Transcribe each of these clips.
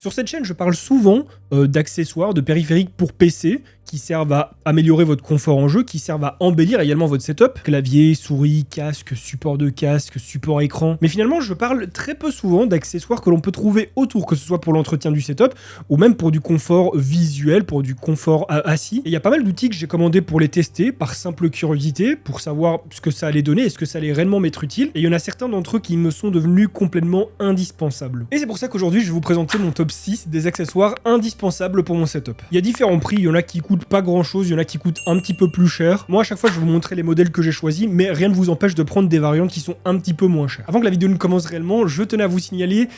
Sur cette chaîne, je parle souvent d'accessoires, de périphériques pour PC qui servent à améliorer votre confort en jeu, qui servent à embellir également votre setup. Clavier, souris, casque, support de casque, support écran. Mais finalement, je parle très peu souvent d'accessoires que l'on peut trouver autour, que ce soit pour l'entretien du setup ou même pour du confort visuel, pour du confort assis. Et il y a pas mal d'outils que j'ai commandés pour les tester par simple curiosité, pour savoir ce que ça allait donner, est-ce que ça allait réellement m'être utile. Et il y en a certains d'entre eux qui me sont devenus complètement indispensables. Et c'est pour ça qu'aujourd'hui, je vais vous présenter mon top 6 des accessoires indispensables pour mon setup. Il y a différents prix, il y en a qui coûtent pas grand chose, il y en a qui coûtent un petit peu plus cher. Moi à chaque fois je vais vous montrer les modèles que j'ai choisis, mais rien ne vous empêche de prendre des variantes qui sont un petit peu moins chères. Avant que la vidéo ne commence réellement, je tenais à vous signaler.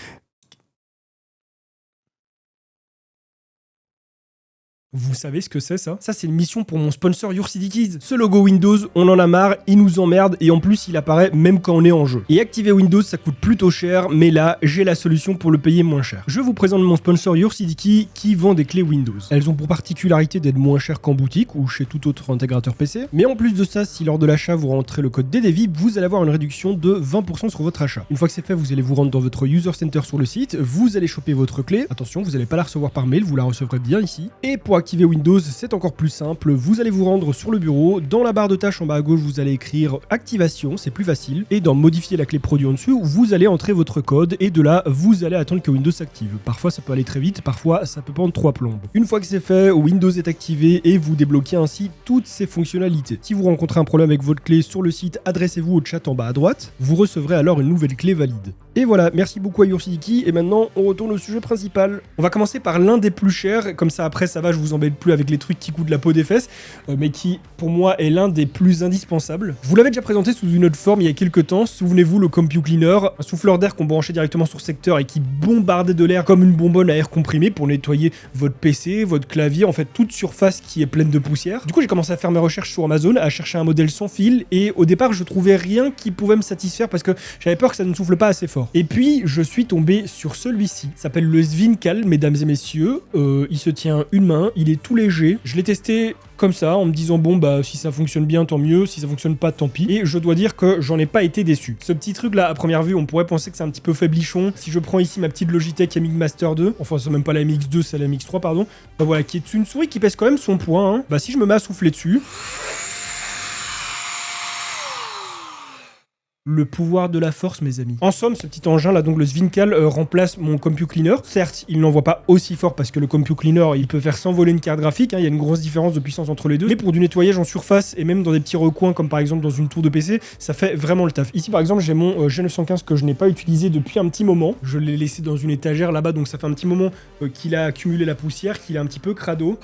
Vous savez ce que c'est ça? Ça c'est une mission pour mon sponsor YourCityKeys. Ce logo Windows, on en a marre, il nous emmerde et en plus il apparaît même quand on est en jeu. Et activer Windows ça coûte plutôt cher, mais là j'ai la solution pour le payer moins cher. Je vous présente mon sponsor YourCityKeys qui vend des clés Windows. Elles ont pour particularité d'être moins chères qu'en boutique ou chez tout autre intégrateur PC. Mais en plus de ça, si lors de l'achat vous rentrez le code DDVIP, vous allez avoir une réduction de 20% sur votre achat. Une fois que c'est fait, vous allez vous rendre dans votre User Center sur le site, vous allez choper votre clé. Attention, vous n'allez pas la recevoir par mail, vous la recevrez bien ici. Et pour activer Windows, c'est encore plus simple. Vous allez vous rendre sur le bureau. Dans la barre de tâches en bas à gauche, vous allez écrire activation, c'est plus facile. Et dans modifier la clé produit en dessous, vous allez entrer votre code et de là, vous allez attendre que Windows s'active. Parfois, ça peut aller très vite, parfois, ça peut prendre 3 plombes. Une fois que c'est fait, Windows est activé et vous débloquez ainsi toutes ses fonctionnalités. Si vous rencontrez un problème avec votre clé sur le site, adressez-vous au chat en bas à droite. Vous recevrez alors une nouvelle clé valide. Et voilà, merci beaucoup à YourCityKeys. Et maintenant, on retourne au sujet principal. On va commencer par l'un des plus chers. Comme ça, après, ça va, je vous embête plus avec les trucs qui coûtent la peau des fesses, mais qui, pour moi, est l'un des plus indispensables. Je vous l'avais déjà présenté sous une autre forme il y a quelques temps. Souvenez-vous, le CompuCleaner, un souffleur d'air qu'on branchait directement sur secteur et qui bombardait de l'air comme une bonbonne à air comprimé pour nettoyer votre PC, votre clavier, en fait, toute surface qui est pleine de poussière. Du coup, j'ai commencé à faire mes recherches sur Amazon, à chercher un modèle sans fil, et au départ, je trouvais rien qui pouvait me satisfaire parce que j'avais peur que ça ne souffle pas assez fort. Et puis, je suis tombé sur celui-ci. Il s'appelle le Svincal, mesdames et messieurs. Il se tient une main, il est tout léger. Je l'ai testé comme ça, en me disant bon bah si ça fonctionne bien tant mieux, si ça fonctionne pas tant pis. Et je dois dire que j'en ai pas été déçu. Ce petit truc là, à première vue, on pourrait penser que c'est un petit peu faiblichon. Si je prends ici ma petite Logitech MX Master 2, enfin c'est même pas la MX2, c'est la MX3 pardon, bah voilà, qui est une souris qui pèse quand même son poids, hein. Bah si je me mets à souffler dessus, le pouvoir de la force, mes amis. En somme, ce petit engin là, donc le Svincal, remplace mon CompuCleaner. Certes, il n'envoie pas aussi fort parce que le CompuCleaner, il peut faire s'envoler une carte graphique, hein, il y a une grosse différence de puissance entre les deux. Mais pour du nettoyage en surface et même dans des petits recoins, comme par exemple dans une tour de PC, ça fait vraiment le taf. Ici, par exemple, j'ai mon G915 que je n'ai pas utilisé depuis un petit moment. Je l'ai laissé dans une étagère là-bas, donc ça fait un petit moment qu'il a accumulé la poussière, qu'il est un petit peu crado.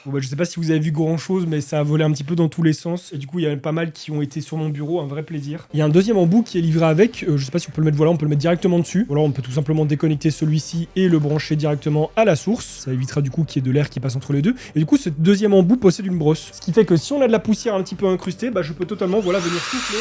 Bon bah, je sais pas si vous avez vu grand chose, mais ça a volé un petit peu dans tous les sens. Et du coup, il y a pas mal qui ont été sur mon bureau, un vrai plaisir. Il y a un deuxième embout qui est livré avec. Je sais pas si on peut le mettre, voilà, on peut le mettre directement dessus. Ou alors on peut tout simplement déconnecter celui-ci et le brancher directement à la source. Ça évitera du coup qu'il y ait de l'air qui passe entre les deux. Et du coup, ce deuxième embout possède une brosse. Ce qui fait que si on a de la poussière un petit peu incrustée, bah je peux totalement, voilà, venir souffler.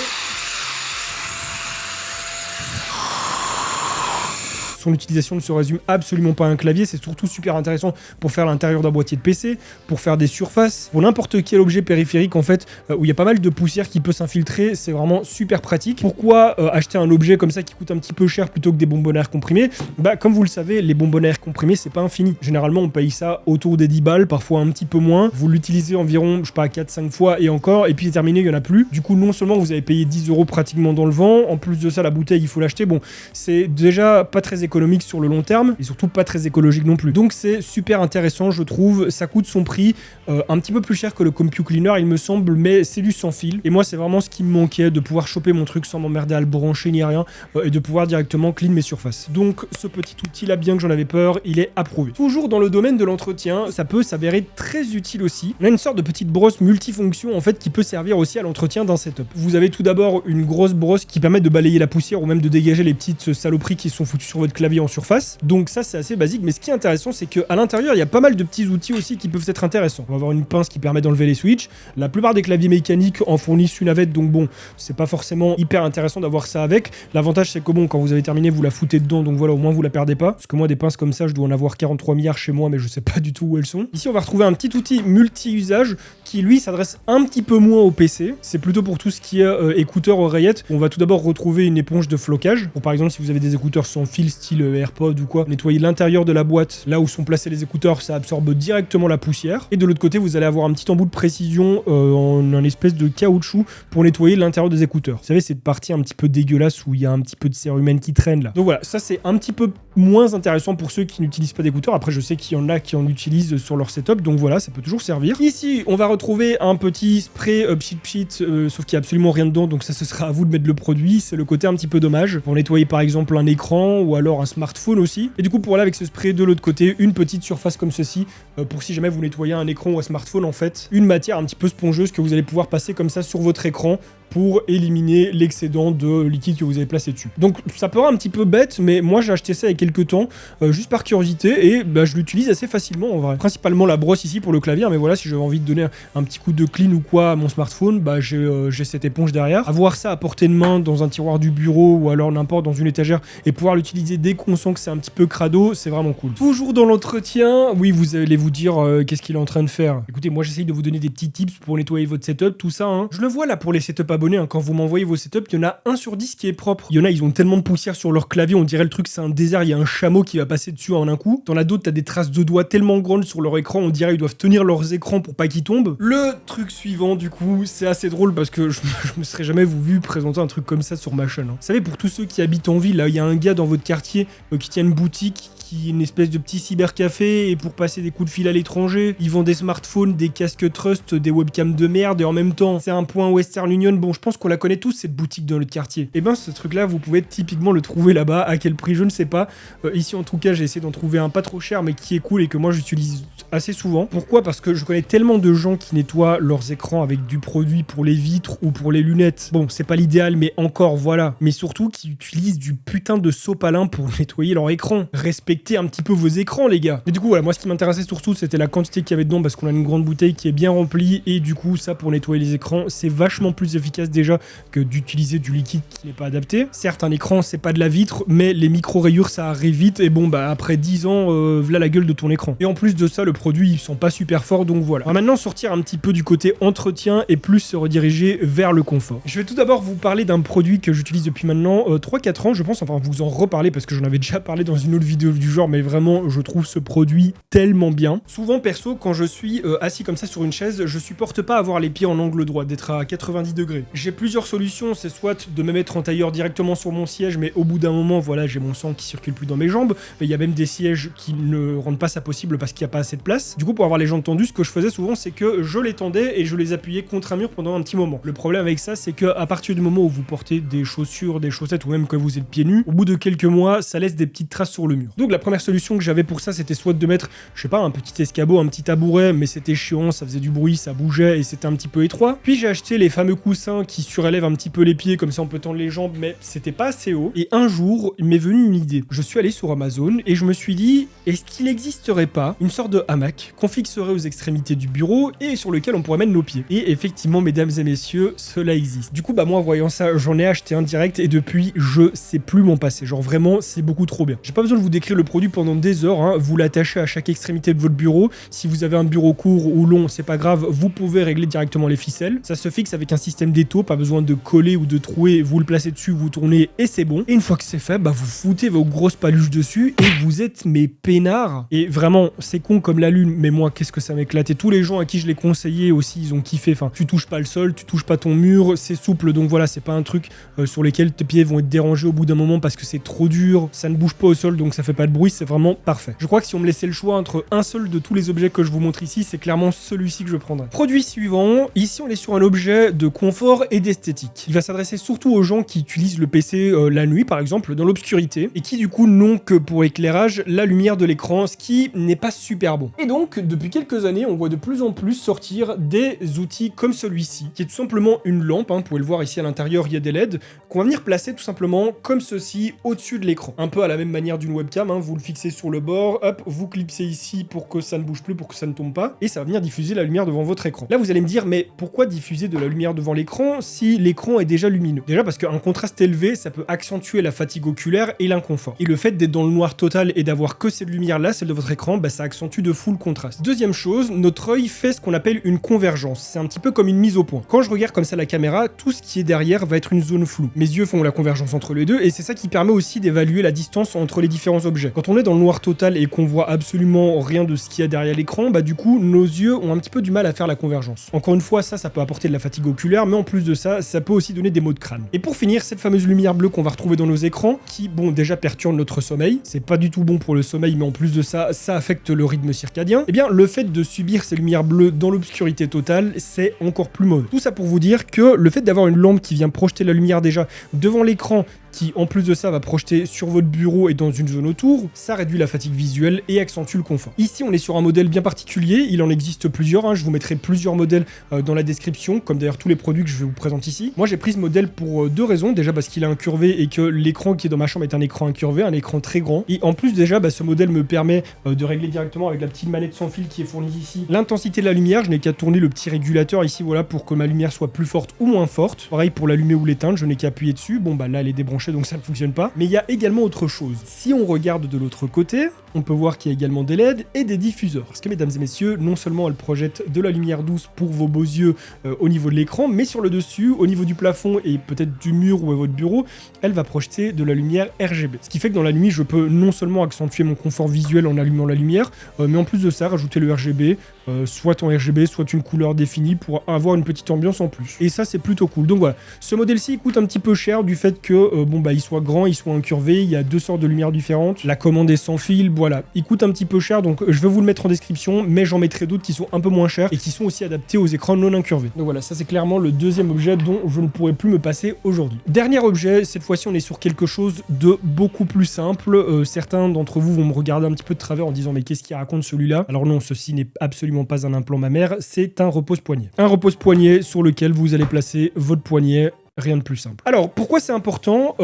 Son utilisation ne se résume absolument pas à un clavier, c'est surtout super intéressant pour faire l'intérieur d'un boîtier de PC, pour faire des surfaces, pour n'importe quel objet périphérique en fait, où il y a pas mal de poussière qui peut s'infiltrer, c'est vraiment super pratique. Pourquoi acheter un objet comme ça qui coûte un petit peu cher plutôt que des bonbonnes à air comprimées? Bah comme vous le savez, les bonbonnes à air comprimées c'est pas infini. Généralement on paye ça autour des 10 balles, parfois un petit peu moins. Vous l'utilisez environ, je sais pas, 4-5 fois et encore, et puis c'est terminé, il y en a plus. Du coup non seulement vous avez payé 10 € pratiquement dans le vent, en plus de ça la bouteille il faut l'acheter, bon c'est déjà pas très économique sur le long terme et surtout pas très écologique non plus. Donc c'est super intéressant je trouve, ça coûte son prix, un petit peu plus cher que le CompuCleaner il me semble, mais c'est du sans fil et moi c'est vraiment ce qui me manquait, de pouvoir choper mon truc sans m'emmerder à le brancher ni rien et de pouvoir directement clean mes surfaces. Donc ce petit outil là, bien que j'en avais peur, il est approuvé. Toujours dans le domaine de l'entretien, ça peut s'avérer très utile aussi. On a une sorte de petite brosse multifonction en fait qui peut servir aussi à l'entretien d'un setup. Vous avez tout d'abord une grosse brosse qui permet de balayer la poussière ou même de dégager les petites saloperies qui sont foutues sur votre clavier clavier en surface. Donc ça c'est assez basique, mais ce qui est intéressant c'est qu'à l'intérieur il y a pas mal de petits outils aussi qui peuvent être intéressants. On va avoir une pince qui permet d'enlever les switches. La plupart des claviers mécaniques en fournissent une avec, donc bon, c'est pas forcément hyper intéressant d'avoir ça avec. L'avantage c'est que bon, quand vous avez terminé, vous la foutez dedans, donc voilà, au moins vous la perdez pas. Parce que moi des pinces comme ça, je dois en avoir 43 milliards chez moi, mais je sais pas du tout où elles sont. Ici on va retrouver un petit outil multi-usage qui lui s'adresse un petit peu moins au PC. C'est plutôt pour tout ce qui est écouteurs, oreillettes. On va tout d'abord retrouver une éponge de flocage. Pour par exemple si vous avez des écouteurs sans fil style AirPod ou quoi, nettoyer l'intérieur de la boîte, là où sont placés les écouteurs, ça absorbe directement la poussière. Et de l'autre côté, vous allez avoir un petit embout de précision en un espèce de caoutchouc pour nettoyer l'intérieur des écouteurs. Vous savez, cette partie un petit peu dégueulasse où il y a un petit peu de cérumen qui traîne là. Donc voilà, ça c'est un petit peu moins intéressant pour ceux qui n'utilisent pas d'écouteurs. Après, je sais qu'il y en a qui en utilisent sur leur setup, donc voilà, ça peut toujours servir. Ici, on va retrouver un petit spray pchit pchit, sauf qu'il n'y a absolument rien dedans, donc ça ce sera à vous de mettre le produit. C'est le côté un petit peu dommage pour nettoyer par exemple un écran ou alors un smartphone aussi. Et du coup, pour aller avec ce spray de l'autre côté, une petite surface comme ceci, pour si jamais vous nettoyez un écran ou un smartphone, en fait, une matière un petit peu spongeuse que vous allez pouvoir passer comme ça sur votre écran pour éliminer l'excédent de liquide que vous avez placé dessus. Donc ça paraît un petit peu bête, mais moi j'ai acheté ça il y a quelques temps, juste par curiosité, et bah, je l'utilise assez facilement en vrai. Principalement la brosse ici pour le clavier, mais voilà, si j'avais envie de donner un petit coup de clean ou quoi à mon smartphone, bah j'ai cette éponge derrière. Avoir ça à portée de main dans un tiroir du bureau ou alors n'importe dans une étagère et pouvoir l'utiliser dès qu'on sent que c'est un petit peu crado, c'est vraiment cool. Toujours dans l'entretien, oui, vous allez vous dire qu'est-ce qu'il est en train de faire. Écoutez, moi j'essaye de vous donner des petits tips pour nettoyer votre setup, tout ça. Hein. Je le vois là pour les setups abonnés, hein, quand vous m'envoyez vos setups, il y en a 1 sur 10 qui est propre. Il y en a, ils ont tellement de poussière sur leur clavier, on dirait le truc c'est un désert, il y a un chameau qui va passer dessus en un coup. T'en as d'autres, t'as des traces de doigts tellement grandes sur leur écran, on dirait ils doivent tenir leurs écrans pour pas qu'ils tombent. Le truc suivant, du coup, c'est assez drôle parce que je me serais jamais vu présenter un truc comme ça sur ma chaîne. Hein. Vous savez, pour tous ceux qui habitent en ville, là, il y a un gars dans votre quartier qui tient une boutique, qui est une espèce de petit cybercafé, et pour passer des coups de fil à l'étranger, ils vendent des smartphones, des casques Trust, des webcams de merde, et en même temps, c'est un point Western Union. Bon, je pense qu'on la connaît tous, cette boutique dans notre quartier. Et ben, ce truc-là, vous pouvez typiquement le trouver là-bas. À quel prix, je ne sais pas. Ici, en tout cas, j'ai essayé d'en trouver un pas trop cher, mais qui est cool et que moi, j'utilise assez souvent. Pourquoi ? Parce que je connais tellement de gens qui nettoient leurs écrans avec du produit pour les vitres ou pour les lunettes. Bon, c'est pas l'idéal, mais encore, voilà. Mais surtout, qui utilisent du putain de sopalin pour nettoyer leur écran. Respectez un petit peu vos écrans, les gars. Et du coup, voilà, moi, ce qui m'intéressait surtout, c'était la quantité qu'il y avait dedans, parce qu'on a une grande bouteille qui est bien remplie, et du coup, ça, pour nettoyer les écrans, c'est vachement plus efficace déjà que d'utiliser du liquide qui n'est pas adapté. Certes, un écran, c'est pas de la vitre, mais les micro-rayures, ça arrive vite, et bon, bah, après 10 ans, voilà la gueule de ton écran. Et en plus de ça, le produit, ils sont pas super forts, donc voilà. On va maintenant sortir un petit peu du côté entretien et plus se rediriger vers le confort. Je vais tout d'abord vous parler d'un produit que j'utilise depuis maintenant 3-4 ans, je pense, enfin, vous en reparler parce que j'en avais déjà parlé dans une autre vidéo du genre, mais vraiment, je trouve ce produit tellement bien. Souvent, perso, quand je suis assis comme ça sur une chaise, je supporte pas avoir les pieds en angle droit, d'être à 90 degrés. J'ai plusieurs solutions, c'est soit de me mettre en tailleur directement sur mon siège, mais au bout d'un moment, voilà, j'ai mon sang qui circule plus dans mes jambes. Il y a même des sièges qui ne rendent pas ça possible parce qu'il n'y a pas assez de place. Du coup, pour avoir les jambes tendues, ce que je faisais souvent, c'est que je les tendais et je les appuyais contre un mur pendant un petit moment. Le problème avec ça, c'est que à partir du moment où vous portez des chaussures, des chaussettes ou même que vous êtes pieds nus, au bout de quelques mois, ça laisse des petites traces sur le mur. Donc la première solution que j'avais pour ça, c'était soit de mettre, je sais pas, un petit escabeau, un petit tabouret, mais c'était chiant, ça faisait du bruit, ça bougeait et c'était un petit peu étroit. Puis j'ai acheté les fameux coussins qui surélèvent un petit peu les pieds, comme ça on peut tendre les jambes, mais c'était pas assez haut. Et un jour, il m'est venu une idée. Je suis allé sur Amazon et je me suis dit, est-ce qu'il n'existerait pas une sorte de hamac qu'on fixerait aux extrémités du bureau et sur lequel on pourrait mettre nos pieds? Et effectivement, mesdames et messieurs, cela existe. Du coup, bah moi, voyant ça, j'en ai acheté un direct et depuis, je sais plus m'en passer. Genre vraiment, c'est beaucoup trop bien. J'ai pas besoin de vous décrire le produit pendant des heures, hein. Vous l'attachez à chaque extrémité de votre bureau. Si vous avez un bureau court ou long, c'est pas grave, vous pouvez régler directement les ficelles. Ça se fixe avec un système d'étau, pas besoin de coller ou de trouer, vous le placez dessus, vous tournez et c'est bon. Et une fois que c'est fait, bah vous foutez vos grosses paluches dessus et vous êtes mes peinards. Et vraiment, c'est con comme la lune, mais moi, qu'est-ce que ça m'éclate. Et tous les gens à qui je l'ai conseillé aussi, ils ont kiffé. Enfin, tu touches pas le sol, tu touches pas ton mur, c'est souple, donc voilà, c'est pas un truc sur lesquels tes pieds vont être dérangés au bout d'un moment parce que c'est trop dur, ça ne bouge pas au sol, donc ça fait pas de bruit, c'est vraiment parfait. Je crois que si on me laissait le choix entre un seul de tous les objets que je vous montre ici, c'est clairement celui-ci que je prendrais. Produit suivant, ici on est sur un objet de confort et d'esthétique. Il va s'adresser surtout aux gens qui utilisent le PC la nuit par exemple, dans l'obscurité, et qui du coup n'ont que pour éclairage la lumière de l'écran, ce qui n'est pas super bon. Et donc, depuis quelques années, on voit de plus en plus sortir des outils comme celui-ci, qui est tout simplement une lampe, hein, vous pouvez le voir ici à l'intérieur, il y a des LED, qu'on va venir placer tout simplement comme ceci au-dessus de l'écran. Un peu à la même manière d'une webcam, hein, vous le fixez sur le bord, hop, vous clipsez ici pour que ça ne bouge plus, pour que ça ne tombe pas, et ça va venir diffuser la lumière devant votre écran. Là, vous allez me dire, mais pourquoi diffuser de la lumière devant l'écran si l'écran est déjà lumineux? Déjà parce qu'un contraste élevé, ça peut accentuer la fatigue oculaire et l'inconfort. Et le fait d'être dans le noir total et d'avoir que cette lumière-là, celle de votre écran, bah, ça accentue de fou le contraste. Deuxième chose, notre œil fait ce qu'on appelle une convergence. C'est un petit peu comme une mise au point. Quand je regarde comme ça la caméra, tout ce qui est derrière va être une zone floue. Mes yeux font la convergence entre les deux et c'est ça qui permet aussi d'évaluer la distance entre les différents objets. Quand on est dans le noir total et qu'on voit absolument rien de ce qu'il y a derrière l'écran, bah du coup, nos yeux ont un petit peu du mal à faire la convergence. Encore une fois, ça peut apporter de la fatigue oculaire, mais en plus de ça, ça peut aussi donner des maux de crâne. Et pour finir, cette fameuse lumière bleue qu'on va retrouver dans nos écrans, qui, bon, déjà perturbe notre sommeil, c'est pas du tout bon pour le sommeil, mais en plus de ça, ça affecte le rythme circadien, et bien le fait de subir ces lumières bleues dans l'obscurité totale, c'est encore plus mauvais. Tout ça pour vous dire que le fait d'avoir une lampe qui vient projeter la lumière déjà devant l'écran, qui en plus de ça va projeter sur votre bureau et dans une zone autour, ça réduit la fatigue visuelle et accentue le confort. Ici on est sur un modèle bien particulier, il en existe plusieurs, hein. Je vous mettrai plusieurs modèles dans la description, comme d'ailleurs tous les produits que je vais vous présenter ici. Moi j'ai pris ce modèle pour deux raisons, déjà parce qu'il est incurvé et que l'écran qui est dans ma chambre est un écran incurvé, un écran très grand, et en plus déjà ce modèle me permet de régler directement avec la petite manette sans fil qui est fournie ici l'intensité de la lumière. Je n'ai qu'à tourner le petit régulateur ici, voilà, pour que ma lumière soit plus forte ou moins forte. Pareil pour l'allumer ou l'éteindre, je n'ai qu'à appuyer dessus. Bon bah là elle est débranchée donc ça ne fonctionne pas. Mais il y a également autre chose. Si on regarde de l'autre côté, on peut voir qu'il y a également des LED et des diffuseurs. Parce que mesdames et messieurs, non seulement elle projette de la lumière douce pour vos beaux yeux au niveau de l'écran, mais sur le dessus, au niveau du plafond et peut-être du mur ou à votre bureau, elle va projeter de la lumière RGB. Ce qui fait que dans la nuit, je peux non seulement accentuer mon confort visuel en allumant la lumière, mais en plus de ça, rajouter le RGB, soit en RGB, soit une couleur définie pour avoir une petite ambiance en plus. Et ça, c'est plutôt cool. Donc voilà, ce modèle-ci coûte un petit peu cher du fait que, il soit grand, il soit incurvé, il y a deux sortes de lumières différentes, la commande est sans fil, voilà. Il coûte un petit peu cher, donc je vais vous le mettre en description, mais j'en mettrai d'autres qui sont un peu moins chers et qui sont aussi adaptés aux écrans non incurvés. Donc voilà, ça c'est clairement le deuxième objet dont je ne pourrais plus me passer aujourd'hui. Dernier objet, cette fois-ci on est sur quelque chose de beaucoup plus simple. Certains d'entre vous vont me regarder un petit peu de travers en disant mais qu'est-ce qu'il raconte celui-là? Alors non, ceci n'est absolument pas un implant mammaire, c'est un repose-poignet. Un repose-poignet sur lequel vous allez placer votre poignet. Rien de plus simple. Alors, pourquoi c'est important?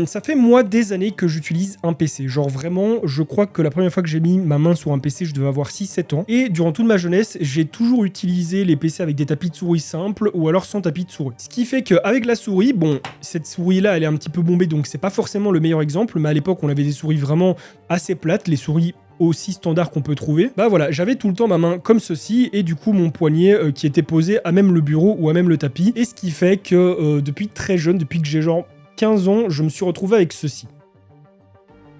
Ça fait moi des années que j'utilise un PC. Genre vraiment, je crois que la première fois que j'ai mis ma main sur un PC, je devais avoir 6-7 ans. Et durant toute ma jeunesse, j'ai toujours utilisé les PC avec des tapis de souris simples ou alors sans tapis de souris. Ce qui fait qu'avec la souris, bon, cette souris-là, elle est un petit peu bombée, donc c'est pas forcément le meilleur exemple, mais à l'époque, on avait des souris vraiment assez plates, les souris aussi standard qu'on peut trouver. Bah voilà, j'avais tout le temps ma main comme ceci et du coup mon poignet qui était posé à même le bureau ou à même le tapis, et ce qui fait que depuis très jeune, depuis que j'ai genre 15 ans, je me suis retrouvé avec ceci.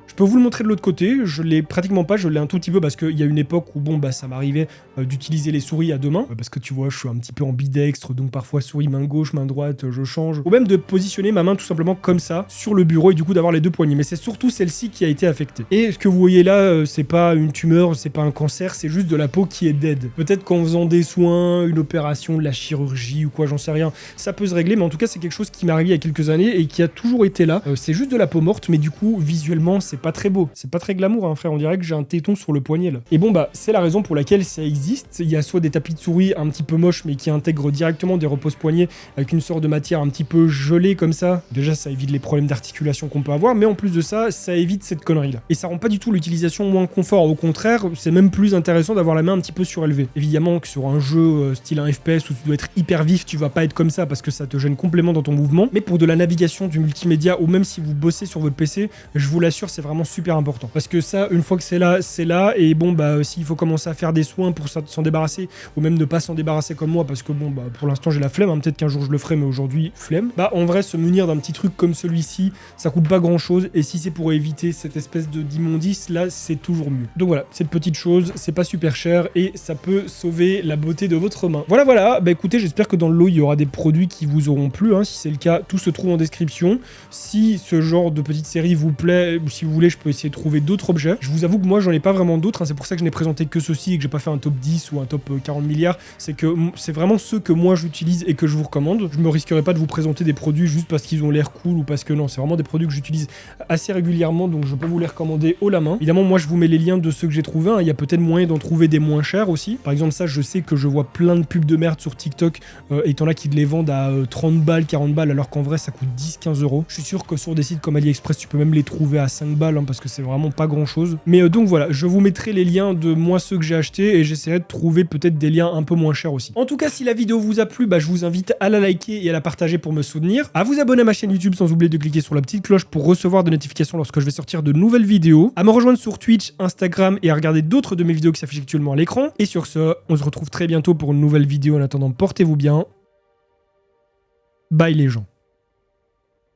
Je peux vous le montrer de l'autre côté, je l'ai pratiquement pas, je l'ai un tout petit peu parce qu'il y a une époque où ça m'arrivait d'utiliser les souris à deux mains, parce que tu vois, je suis un petit peu ambidextre, donc parfois souris main gauche, main droite, je change, ou même de positionner ma main tout simplement comme ça sur le bureau et du coup d'avoir les deux poignées, mais c'est surtout celle-ci qui a été affectée. Et ce que vous voyez là, c'est pas une tumeur, c'est pas un cancer, c'est juste de la peau qui est dead. Peut-être qu'en faisant des soins, une opération, de la chirurgie ou quoi, j'en sais rien, ça peut se régler, mais en tout cas c'est quelque chose qui m'est arrivé il y a quelques années et qui a toujours été là. C'est juste de la peau morte, mais du coup visuellement c'est pas très beau, c'est pas très glamour, hein, frère, on dirait que j'ai un téton sur le poignet là. Et bon c'est la raison pour laquelle ça existe. Il y a soit des tapis de souris un petit peu moches mais qui intègrent directement des repose-poignets avec une sorte de matière un petit peu gelée comme ça. Déjà ça évite les problèmes d'articulation qu'on peut avoir, mais en plus de ça, ça évite cette connerie là. Et ça rend pas du tout l'utilisation moins confort, au contraire, c'est même plus intéressant d'avoir la main un petit peu surélevée. Évidemment que sur un jeu style un FPS où tu dois être hyper vif, tu vas pas être comme ça parce que ça te gêne complètement dans ton mouvement, mais pour de la navigation, du multimédia, ou même si vous bossez sur votre PC, je vous l'assure, c'est vraiment super important. Parce que ça, une fois que c'est là, et s'il faut commencer à faire des soins pour s'en débarrasser, ou même ne pas s'en débarrasser comme moi, parce que pour l'instant j'ai la flemme, hein, peut-être qu'un jour je le ferai, mais aujourd'hui, flemme. En vrai, se munir d'un petit truc comme celui-ci, ça coûte pas grand-chose, et si c'est pour éviter cette espèce d'immondice, là, c'est toujours mieux. Donc voilà, cette petite chose, c'est pas super cher, et ça peut sauver la beauté de votre main. Voilà, écoutez, j'espère que dans le lot, il y aura des produits qui vous auront plu, hein. Si c'est le cas, tout se trouve en description. Si ce genre de petite série vous plaît, ou si vous voulez voulez, je peux essayer de trouver d'autres objets. Je vous avoue que moi, j'en ai pas vraiment d'autres, hein. C'est pour ça que je n'ai présenté que ceci et que j'ai pas fait un top 10 ou un top 40 milliards. C'est que c'est vraiment ceux que moi j'utilise et que je vous recommande. Je me risquerai pas de vous présenter des produits juste parce qu'ils ont l'air cool ou parce que non, c'est vraiment des produits que j'utilise assez régulièrement, donc je peux vous les recommander haut la main. Évidemment, moi je vous mets les liens de ceux que j'ai trouvés, hein. Il y a peut-être moyen d'en trouver des moins chers aussi. Par exemple, ça, je sais que je vois plein de pubs de merde sur TikTok, et t'en as qui les vendent à 30 balles, 40 balles, alors qu'en vrai ça coûte 10-15 euros. Je suis sûr que sur des sites comme AliExpress, tu peux même les trouver à 5 balles, hein, parce que c'est vraiment pas grand chose. Mais donc voilà, je vous mettrai les liens de moi ceux que j'ai achetés et j'essaierai de trouver peut-être des liens un peu moins chers aussi. En tout cas, si la vidéo vous a plu, je vous invite à la liker et à la partager pour me soutenir, à vous abonner à ma chaîne YouTube sans oublier de cliquer sur la petite cloche pour recevoir des notifications lorsque je vais sortir de nouvelles vidéos, à me rejoindre sur Twitch, Instagram et à regarder d'autres de mes vidéos qui s'affichent actuellement à l'écran. Et sur ce, on se retrouve très bientôt pour une nouvelle vidéo. En attendant, portez-vous bien. Bye les gens.